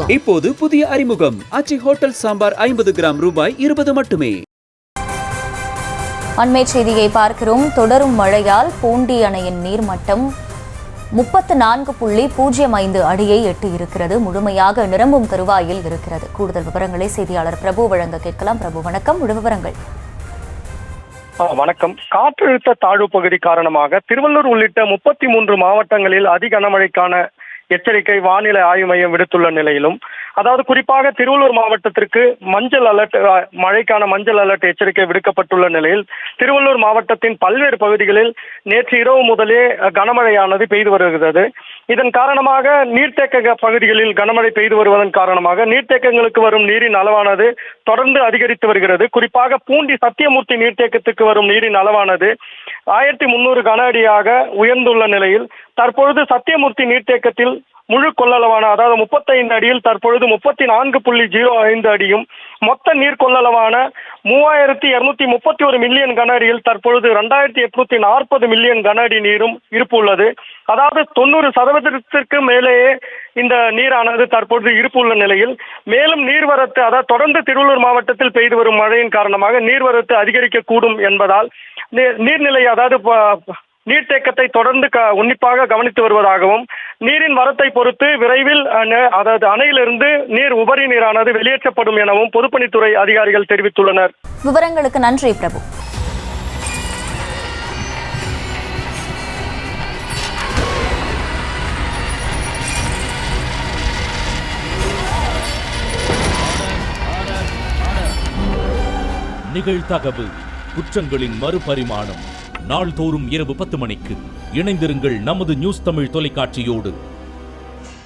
இப்போது புதிய அறிமுகம் ஆச்சி ஹோட்டல் சாம்பார் 50 கிராம் ரூபாய் 20 மட்டுமே. அண்மை செய்தியை பார்க்கிறோம். தொடரும் மழையால் பூண்டி அணையின் நீர்மட்டம் 34.05 அடியை எட்டியிருக்கிறது. முழுமையாக நிரம்பும் தருவாயில் இருக்கிறது. கூடுதல் விவரங்களை செய்தியாளர் பிரபு வழங்க கேட்கலாம். பிரபு, வணக்கம். முழு விவரங்கள். வணக்கம். காற்றழுத்த தாழ்வு பகுதி காரணமாக திருவள்ளூர் உள்ளிட்ட 33 மாவட்டங்களில் அதி கனமழைக்கான எச்சரிக்கை வானிலை ஆய்வு மையம் விடுத்துள்ள நிலையிலும், அதாவது குறிப்பாக திருவள்ளூர் மாவட்டத்திற்கு மஞ்சள் அலர்ட், மழைக்கான மஞ்சள் அலர்ட் எச்சரிக்கை விடுக்கப்பட்டுள்ள நிலையில் திருவள்ளூர் மாவட்டத்தின் பல்வேறு பகுதிகளில் நேற்று இரவு முதலே கனமழையானது பெய்து வருகிறது. இதன் காரணமாக நீர்த்தேக்க பகுதிகளில் கனமழை பெய்து வருவதன் காரணமாக நீர்த்தேக்கங்களுக்கு வரும் நீரின் அளவானது தொடர்ந்து அதிகரித்து வருகிறது. குறிப்பாக பூண்டி சத்தியமூர்த்தி நீர்த்தேக்கத்துக்கு வரும் நீரின் அளவானது 1300 கன அடியாக உயர்ந்துள்ள நிலையில் தற்பொழுது சத்தியமூர்த்தி நீர்த்தேக்கத்தில் முழு கொள்ளளவான, அதாவது 35 அடியில் தற்பொழுது 34.05 அடியும், மொத்த நீர் கொள்ளளவான 3231 மில்லியன் கன அடியில் தற்பொழுது 2840 மில்லியன் கன அடி நீரும் இருப்பு உள்ளது. அதாவது 90% மேலேயே இந்த நீரானது தற்பொழுது இருப்பு உள்ள நிலையில் மேலும் நீர்வரத்து, அதாவது தொடர்ந்து திருவள்ளூர் மாவட்டத்தில் பெய்து வரும் மழையின் காரணமாக நீர்வரத்து அதிகரிக்கக்கூடும் என்பதால் நீர்நிலை, அதாவது நீர்த்தேக்கத்தை தொடர்ந்து உன்னிப்பாக கவனித்து வருவதாகவும், நீரின் வரத்தை பொறுத்து விரைவில் அதாவது அணையிலிருந்து நீர் உபரி நீரானது வெளியேற்றப்படும் எனவும் பொதுப்பணித்துறை அதிகாரிகள் தெரிவித்துள்ளனர். விவரங்களுக்கு நன்றி பிரபு. நிகழ்தகவு குற்றங்களின் மறுபரிமாணம் நாள்தோறும் இரவு 10 மணிக்கு இணைந்திருங்கள் நமது நியூஸ் தமிழ் தொலைக்காட்சியோடு.